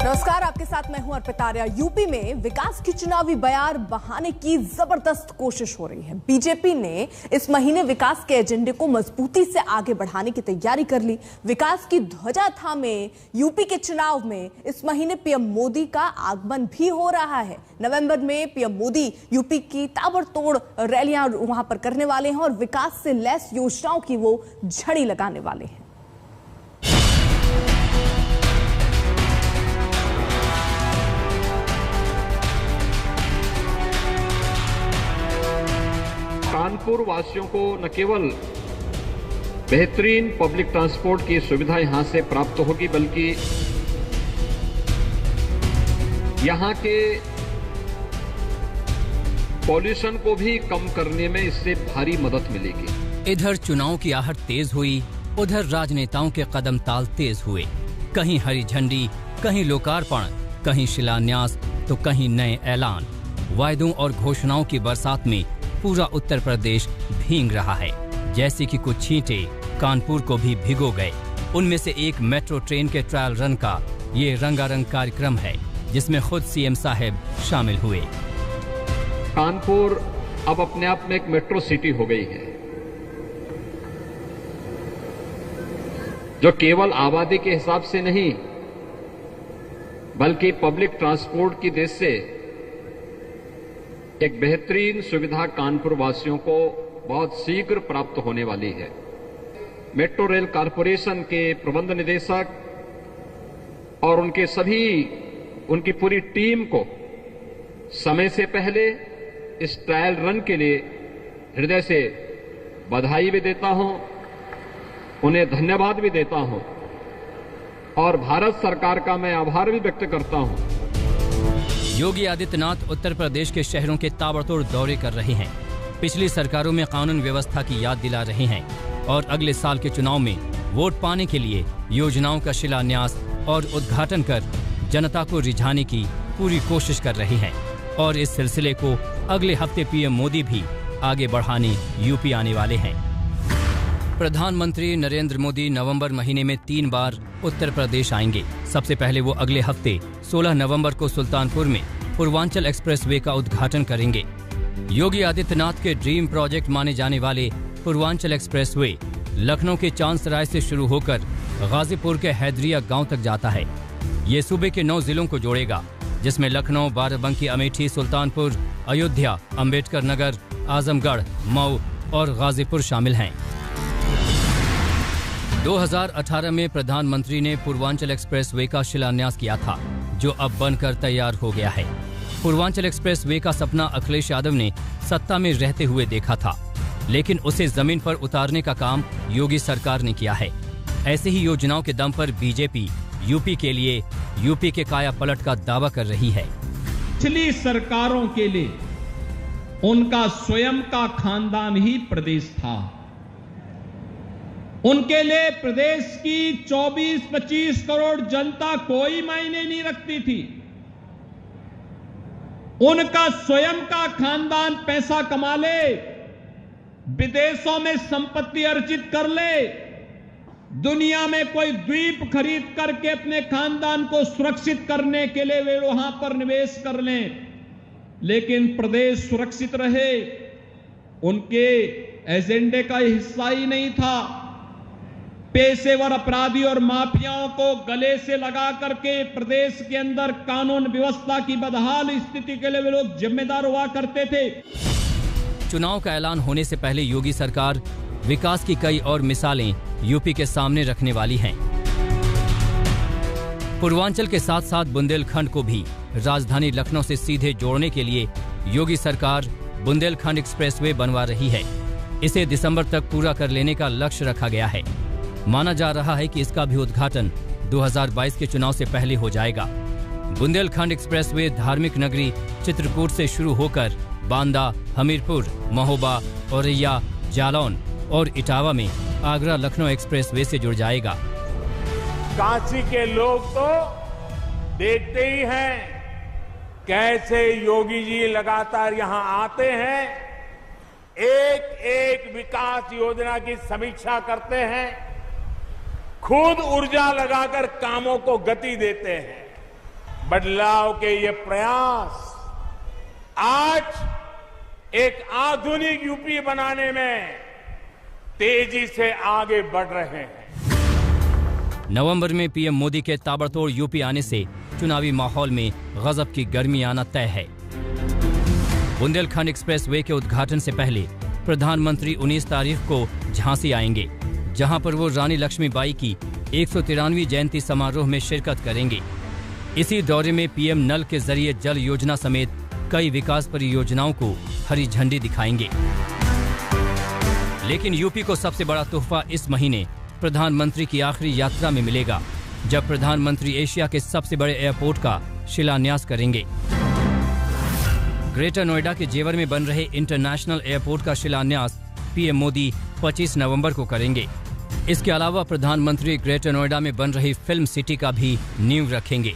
नमस्कार, आपके साथ मैं हूं अर्पिता आर्या। यूपी में विकास की चुनावी बयार बहाने की जबरदस्त कोशिश हो रही है। बीजेपी ने इस महीने विकास के एजेंडे को मजबूती से आगे बढ़ाने की तैयारी कर ली। विकास की ध्वजा थामे यूपी के चुनाव में इस महीने पीएम मोदी का आगमन भी हो रहा है। नवंबर में पीएम मोदी यूपी की ताबड़तोड़ रैलियां वहां पर करने वाले हैं और विकास से लैस योजनाओं की वो झड़ी लगाने वाले हैं। कानपुर वासियों को न केवल बेहतरीन पब्लिक ट्रांसपोर्ट की सुविधा यहां से प्राप्त होगी, बल्कि यहां के पॉल्यूशन को भी कम करने में इससे भारी मदद मिलेगी। इधर चुनाव की आहट तेज हुई, उधर राजनेताओं के कदम ताल तेज हुए। कहीं हरी झंडी, कहीं लोकार्पण, कहीं शिलान्यास तो कहीं नए ऐलान। वायदों और घोषणाओं की बरसात में पूरा उत्तर प्रदेश भीग रहा है। जैसे कि कुछ छींटे कानपुर को भी भिगो गए। उनमें से एक मेट्रो ट्रेन के ट्रायल रन का ये रंगारंग कार्यक्रम है, जिसमें खुद सीएम साहब शामिल हुए। कानपुर अब अपने आप में एक मेट्रो सिटी हो गई है, जो केवल आबादी के हिसाब से नहीं, बल्कि पब्लिक ट्रांसपोर्ट की दृष्टि से एक बेहतरीन सुविधा कानपुर वासियों को बहुत शीघ्र प्राप्त होने वाली है। मेट्रो रेल कॉरपोरेशन के प्रबंध निदेशक और उनकी पूरी टीम को समय से पहले इस ट्रायल रन के लिए हृदय से बधाई भी देता हूं, उन्हें धन्यवाद भी देता हूं और भारत सरकार का मैं आभार भी व्यक्त करता हूं। योगी आदित्यनाथ उत्तर प्रदेश के शहरों के ताबड़तोड़ दौरे कर रहे हैं। पिछली सरकारों में कानून व्यवस्था की याद दिला रहे हैं और अगले साल के चुनाव में वोट पाने के लिए योजनाओं का शिलान्यास और उद्घाटन कर जनता को रिझाने की पूरी कोशिश कर रहे हैं। और इस सिलसिले को अगले हफ्ते पीएम मोदी भी आगे बढ़ाने यूपी आने वाले हैं। प्रधानमंत्री नरेंद्र मोदी नवंबर महीने में 3 बार उत्तर प्रदेश आएंगे। सबसे पहले वो अगले हफ्ते 16 नवंबर को सुल्तानपुर में पूर्वांचल एक्सप्रेसवे का उद्घाटन करेंगे। योगी आदित्यनाथ के ड्रीम प्रोजेक्ट माने जाने वाले पूर्वांचल एक्सप्रेसवे लखनऊ के चांदसराय से शुरू होकर गाजीपुर के हैदरिया गांव तक जाता है। ये सूबे के 9 जिलों को जोड़ेगा, जिसमें लखनऊ, बाराबंकी, अमेठी, सुल्तानपुर, अयोध्या, अंबेडकर नगर, आजमगढ़, मऊ और गाजीपुर शामिल हैं। 2018 में प्रधानमंत्री ने पूर्वांचल एक्सप्रेसवे का शिलान्यास किया था, जो अब बनकर तैयार हो गया है। पूर्वांचल एक्सप्रेसवे का सपना अखिलेश यादव ने सत्ता में रहते हुए देखा था, लेकिन उसे जमीन पर उतारने का काम योगी सरकार ने किया है। ऐसे ही योजनाओं के दम पर बीजेपी यूपी के लिए यूपी के काया पलट का दावा कर रही है। पिछली सरकारों के लिए उनका स्वयं का खानदान ही प्रदेश था। उनके लिए प्रदेश की 24-25 करोड़ जनता कोई मायने नहीं रखती थी। उनका स्वयं का खानदान पैसा कमा ले, विदेशों में संपत्ति अर्जित कर ले, दुनिया में कोई द्वीप खरीद करके अपने खानदान को सुरक्षित करने के लिए वे वहां पर निवेश कर लें, लेकिन प्रदेश सुरक्षित रहे उनके एजेंडे का हिस्सा ही नहीं था। पेशेवर अपराधी और माफियाओं को गले से लगा करके प्रदेश के अंदर कानून व्यवस्था की बदहाल स्थिति के लिए वे लोग जिम्मेदार हुआ करते थे। चुनाव का ऐलान होने से पहले योगी सरकार विकास की कई और मिसालें यूपी के सामने रखने वाली हैं। पूर्वांचल के साथ साथ बुंदेलखंड को भी राजधानी लखनऊ से सीधे जोड़ने के लिए योगी सरकार बुंदेलखंड एक्सप्रेसवे बनवा रही है। इसे दिसंबर तक पूरा कर लेने का लक्ष्य रखा गया है। माना जा रहा है कि इसका भी उद्घाटन 2022 के चुनाव से पहले हो जाएगा। बुंदेलखंड एक्सप्रेसवे धार्मिक नगरी चित्रकूट से शुरू होकर बांदा, हमीरपुर, महोबा, औरैया, जालौन और इटावा में आगरा लखनऊ एक्सप्रेसवे से जुड़ जाएगा। काशी के लोग तो देखते ही हैं कैसे योगी जी लगातार यहां आते हैं, एक एक विकास योजना की समीक्षा करते हैं, खुद ऊर्जा लगाकर कामों को गति देते हैं बदलाव के ये प्रयास आज एक आधुनिक यूपी बनाने में तेजी से आगे बढ़ रहे हैं। नवंबर में पीएम मोदी के ताबड़तोड़ यूपी आने से चुनावी माहौल में गजब की गर्मी आना तय है। बुंदेलखंड एक्सप्रेसवे के उद्घाटन से पहले प्रधानमंत्री 19 तारीख को झांसी आएंगे, जहां पर वो रानी लक्ष्मीबाई की 193वीं जयंती समारोह में शिरकत करेंगे। इसी दौरे में पीएम नल के जरिए जल योजना समेत कई विकास परियोजनाओं को हरी झंडी दिखाएंगे। लेकिन यूपी को सबसे बड़ा तोहफा इस महीने प्रधानमंत्री की आखिरी यात्रा में मिलेगा, जब प्रधानमंत्री एशिया के सबसे बड़े एयरपोर्ट का शिलान्यास करेंगे। ग्रेटर नोएडा के जेवर में बन रहे इंटरनेशनल एयरपोर्ट का शिलान्यास पीएम मोदी 25 नवंबर को करेंगे। इसके अलावा प्रधानमंत्री ग्रेटर नोएडा में बन रही फिल्म सिटी का भी नींव रखेंगे।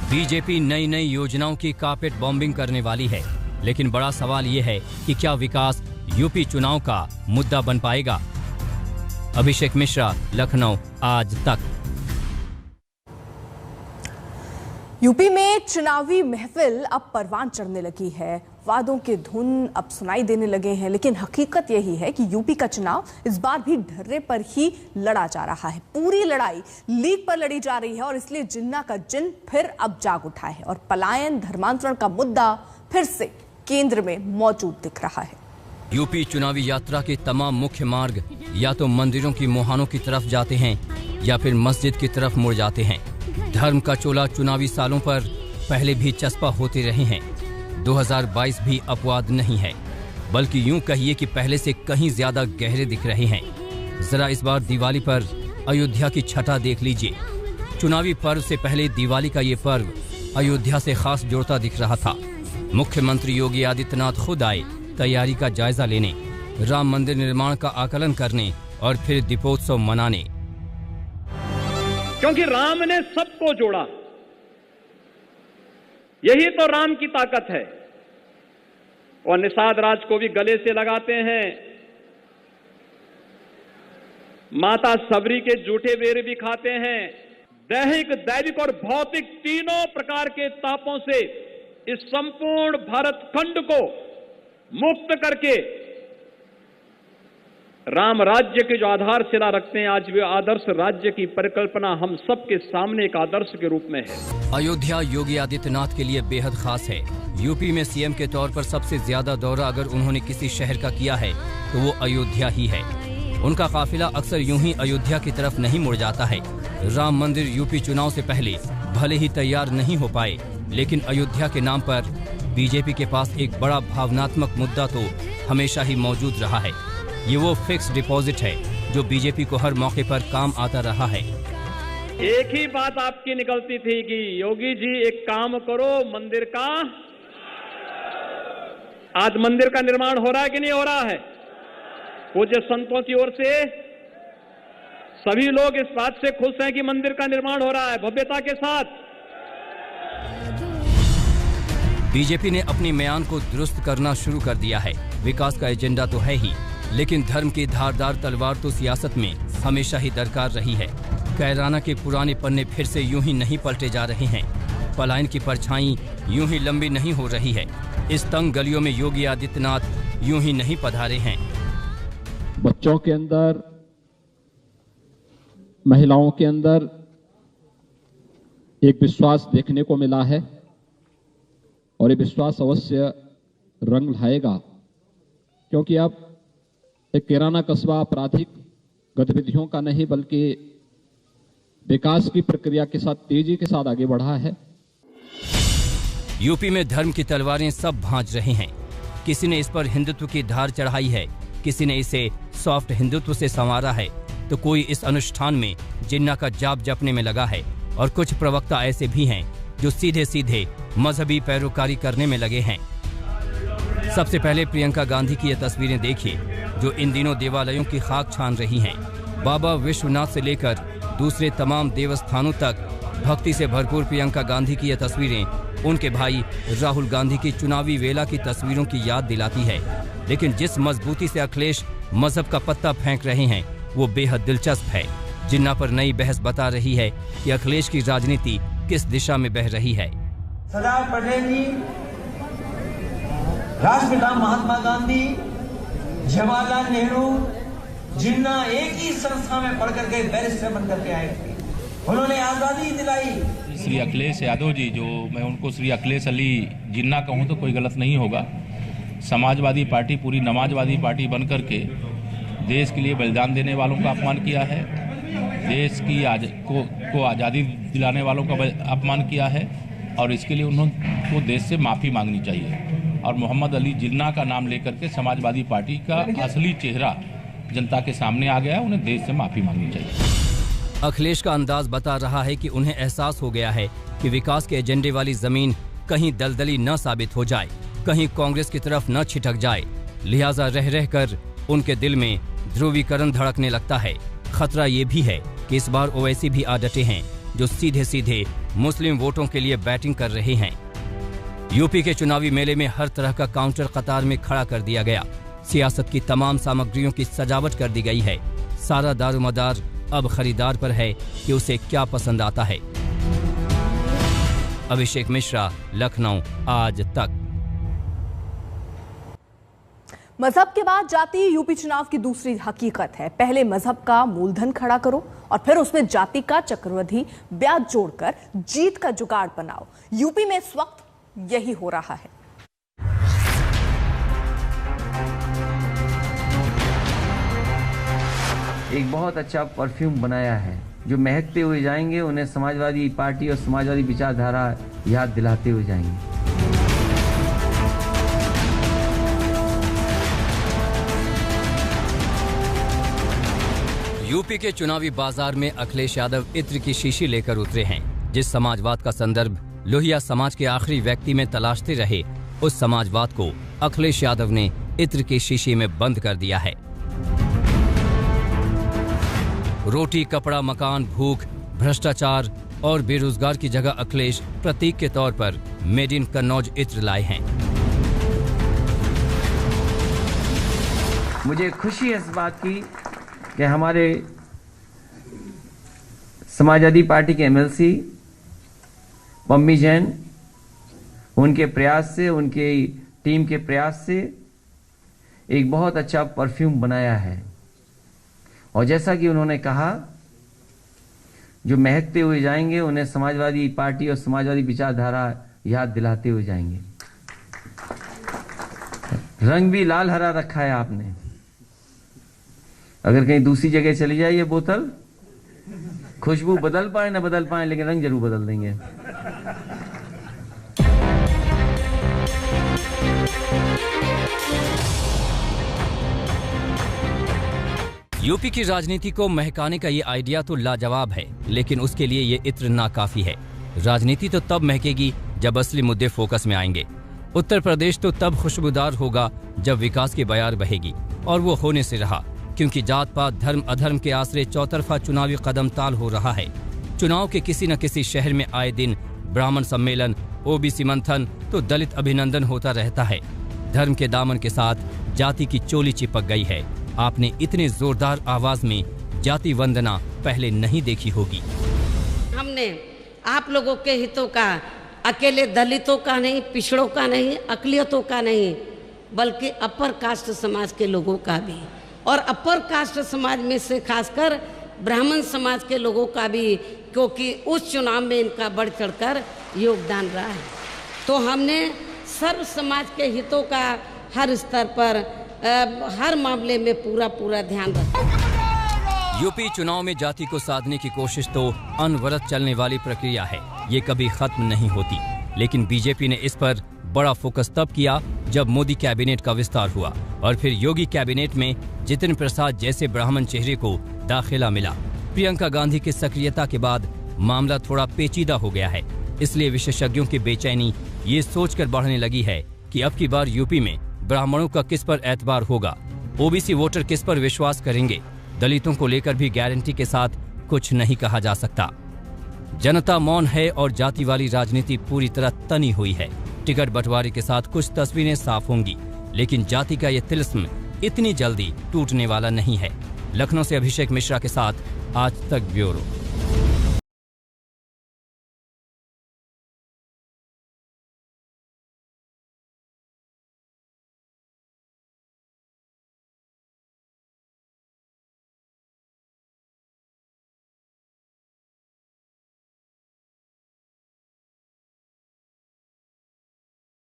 बीजेपी नई नई योजनाओं की कारपेट बॉम्बिंग करने वाली है, लेकिन बड़ा सवाल ये है कि क्या विकास यूपी चुनाव का मुद्दा बन पाएगा। अभिषेक मिश्रा, लखनऊ, आज तक। यूपी में चुनावी महफिल अब परवान चढ़ने लगी है। वादों के धुन अब सुनाई देने लगे हैं, लेकिन हकीकत यही है कि यूपी का चुनाव इस बार भी ढर्रे पर ही लड़ा जा रहा है। पूरी लड़ाई लीग पर लड़ी जा रही है और इसलिए जिन्ना का जिन्न फिर अब जाग उठा है और पलायन धर्मांतरण का मुद्दा फिर से केंद्र में मौजूद दिख रहा है। यूपी चुनावी यात्रा के तमाम मुख्य मार्ग या तो मंदिरों की मुहानों की तरफ जाते हैं या फिर मस्जिद की तरफ मुड़ जाते हैं। धर्म का चोला चुनावी सालों पर पहले भी चस्पा होते रहे हैं। 2022 भी अपवाद नहीं है, बल्कि यूं कहिए कि पहले से कहीं ज्यादा गहरे दिख रहे हैं। जरा इस बार दिवाली पर अयोध्या की छटा देख लीजिए। चुनावी पर्व से पहले दिवाली का ये पर्व अयोध्या से खास जोड़ता दिख रहा था। मुख्यमंत्री योगी आदित्यनाथ खुद आए तैयारी का जायजा लेने, राम मंदिर निर्माण का आकलन करने और फिर दीपोत्सव मनाने। क्योंकि राम ने सबको जोड़ा, यही तो राम की ताकत है। और निषाद राज को भी गले से लगाते हैं। माता सबरी के जूठे बेर भी खाते हैं। दैहिक, दैविक और भौतिक तीनों प्रकार के तापों से इस संपूर्ण भारत खंड को मुक्त करके राम राज्य के जो आधारशिला रखते हैं, आज वे आदर्श राज्य की परिकल्पना हम सबके सामने एक आदर्श के रूप में है। अयोध्या योगी आदित्यनाथ के लिए बेहद खास है। यूपी में सीएम के तौर पर सबसे ज्यादा दौरा अगर उन्होंने किसी शहर का किया है तो वो अयोध्या ही है। उनका काफिला अक्सर यूं ही अयोध्या की तरफ नहीं मुड़ जाता है। राम मंदिर यूपी चुनाव से पहले भले ही तैयार नहीं हो पाए, लेकिन अयोध्या के नाम पर बीजेपी के पास एक बड़ा भावनात्मक मुद्दा तो हमेशा ही मौजूद रहा है। ये वो फिक्स डिपॉजिट है जो बीजेपी को हर मौके पर काम आता रहा है। एक ही बात आपकी निकलती थी कि योगी जी एक काम करो, मंदिर का। आज मंदिर का निर्माण हो रहा है कि नहीं हो रहा है? पूज्य संतों की ओर से सभी लोग इस बात से खुश हैं कि मंदिर का निर्माण हो रहा है भव्यता के साथ। बीजेपी ने अपनी म्यान को दुरुस्त करना शुरू कर दिया है। विकास का एजेंडा तो है ही, लेकिन धर्म की धारदार तलवार तो सियासत में हमेशा ही दरकार रही है। कैराना के पुराने पन्ने फिर से यूं ही नहीं पलटे जा रहे हैं। पलायन की परछाई यूं ही लंबी नहीं हो रही है। इस तंग गलियों में योगी आदित्यनाथ यूं ही नहीं पधारे हैं। बच्चों के अंदर, महिलाओं के अंदर एक विश्वास देखने को मिला है और ये विश्वास अवश्य रंग लाएगा, क्योंकि अब एक कैराना कस्बा आपराधिक गतिविधियों का नहीं बल्कि विकास की प्रक्रिया के साथ तेजी के साथ आगे बढ़ा है। यूपी में धर्म की तलवारें सब भांज रहे हैं। किसी ने इस पर हिंदुत्व की धार चढ़ाई है, किसी ने इसे सॉफ्ट हिंदुत्व से संवारा है, तो कोई इस अनुष्ठान में जिन्ना का जाप जपने में लगा है और कुछ प्रवक्ता ऐसे भी हैं जो सीधे सीधे मजहबी पैरोकारी करने में लगे हैं। सबसे पहले प्रियंका गांधी की ये तस्वीरें देखिए जो इन दिनों देवालयों की खाक छान रही हैं। बाबा विश्वनाथ से लेकर दूसरे तमाम देवस्थानों तक भक्ति से भरपूर प्रियंका गांधी की ये तस्वीरें उनके भाई राहुल गांधी की चुनावी वेला की तस्वीरों की याद दिलाती है। लेकिन जिस मजबूती से अखिलेश मजहब का पत्ता फेंक रहे हैं वो बेहद दिलचस्प है। जिन्ना पर नई बहस बता रही है कि अखिलेश की राजनीति किस दिशा में बह रही है। सरदार पटेल जी, राष्ट्रपिता महात्मा गांधी, जवाहरलाल नेहरू, जिन्ना एक ही संस्था में पढ़ करके बैरिस्टर बन करके आए थे। उन्होंने आजादी दिलाई। श्री अखिलेश यादव जी, जो मैं उनको श्री अखिलेश अली जिन्ना कहूँ तो कोई गलत नहीं होगा, समाजवादी पार्टी पूरी नमाजवादी पार्टी बन करके देश के लिए बलिदान देने वालों का अपमान किया है, देश की को आज़ादी दिलाने वालों का अपमान किया है, और इसके लिए उन्होंने देश से माफ़ी मांगनी चाहिए। और मोहम्मद अली जिन्ना का नाम लेकर के समाजवादी पार्टी का असली चेहरा जनता के सामने आ गया, उन्हें देश से माफ़ी मांगनी चाहिए। अखिलेश का अंदाज बता रहा है कि उन्हें एहसास हो गया है कि विकास के एजेंडे वाली जमीन कहीं दलदली न साबित हो जाए, कहीं कांग्रेस की तरफ न छिटक जाए, लिहाजा रह रह कर उनके दिल में ध्रुवीकरण धड़कने लगता है। खतरा ये भी है कि इस बार ओवैसी भी आ डटे हैं, जो सीधे सीधे मुस्लिम वोटों के लिए बैटिंग कर रहे हैं। यूपी के चुनावी मेले में हर तरह का काउंटर कतार में खड़ा कर दिया गया। सियासत की तमाम सामग्रियों की सजावट कर दी गई है। सारा दारोमदार अब खरीदार पर है कि उसे क्या पसंद आता है। अभिषेक मिश्रा, लखनऊ, आज तक। मजहब के बाद जाति यूपी चुनाव की दूसरी हकीकत है। पहले मजहब का मूलधन खड़ा करो और फिर उसमें जाति का चक्रवृद्धि ब्याज जोड़कर जीत का जुगाड़ बनाओ। यूपी में इस वक्त यही हो रहा है। एक बहुत अच्छा परफ्यूम बनाया है, जो महकते हुए जाएंगे उन्हें समाजवादी पार्टी और समाजवादी विचारधारा याद दिलाते हुए जाएंगे। यूपी के चुनावी बाजार में अखिलेश यादव इत्र की शीशी लेकर उतरे हैं। जिस समाजवाद का संदर्भ लोहिया समाज के आखिरी व्यक्ति में तलाशते रहे, उस समाजवाद को अखिलेश यादव ने इत्र की शीशी में बंद कर दिया है। रोटी, कपड़ा, मकान, भूख, भ्रष्टाचार और बेरोजगार की जगह अखिलेश प्रतीक के तौर पर मेड इन कन्नौज इत्र लाए हैं। मुझे खुशी है इस बात की कि हमारे समाजवादी पार्टी के एमएलसी पम्मी जैन, उनके प्रयास से, उनके टीम के प्रयास से एक बहुत अच्छा परफ्यूम बनाया है। और जैसा कि उन्होंने कहा, जो महकते हुए जाएंगे उन्हें समाजवादी पार्टी और समाजवादी विचारधारा याद दिलाते हुए जाएंगे। रंग भी लाल हरा रखा है आपने। अगर कहीं दूसरी जगह चली जाए ये बोतल, खुशबू बदल पाए ना बदल पाए, लेकिन रंग जरूर बदल देंगे। यूपी की राजनीति को महकाने का ये आइडिया तो लाजवाब है, लेकिन उसके लिए ये इत्र नाकाफी है। राजनीति तो तब महकेगी जब असली मुद्दे फोकस में आएंगे। उत्तर प्रदेश तो तब खुशबूदार होगा जब विकास की बयार बहेगी, और वो होने से रहा, क्योंकि जात पात, धर्म अधर्म के आसरे चौतरफा चुनावी कदम ताल हो रहा है। चुनाव के किसी न किसी शहर में आए दिन ब्राह्मण सम्मेलन, ओबीसी मंथन तो दलित अभिनंदन होता रहता है। धर्म के दामन के साथ जाति की चोली चिपक गई है। आपने इतने जोरदार आवाज में जाति वंदना पहले नहीं देखी होगी। हमने आप लोगों के हितों का, अकेले दलितों का नहीं, पिछड़ों का नहीं, अकलियतों का नहीं, बल्कि अपर कास्ट समाज के लोगों का भी, और अपर कास्ट समाज में से खासकर ब्राह्मण समाज के लोगों का भी, क्योंकि उस चुनाव में इनका बढ़ चढ़कर योगदान रहा है। तो हमने सर्व समाज के हितों का हर स्तर पर, हर मामले में पूरा ध्यान रखा। यूपी चुनाव में जाति को साधने की कोशिश तो अनवरत चलने वाली प्रक्रिया है, ये कभी खत्म नहीं होती। लेकिन बीजेपी ने इस पर बड़ा फोकस तब किया जब मोदी कैबिनेट का विस्तार हुआ और फिर योगी कैबिनेट में जितिन प्रसाद जैसे ब्राह्मण चेहरे को दाखिला मिला। प्रियंका गांधी की सक्रियता के बाद मामला थोड़ा पेचीदा हो गया है। इसलिए विशेषज्ञों की बेचैनी ये सोचकर बढ़ने लगी है कि अब की बार यूपी में ब्राह्मणों का किस पर एतबार होगा, ओबीसी वोटर किस पर विश्वास करेंगे। दलितों को लेकर भी गारंटी के साथ कुछ नहीं कहा जा सकता। जनता मौन है और जाति वाली राजनीति पूरी तरह तनी हुई है। टिकट बंटवारे के साथ कुछ तस्वीरें साफ होंगी, लेकिन जाति का ये तिलिस्म इतनी जल्दी टूटने वाला नहीं है। लखनऊ से अभिषेक मिश्रा के साथ आज तक ब्यूरो।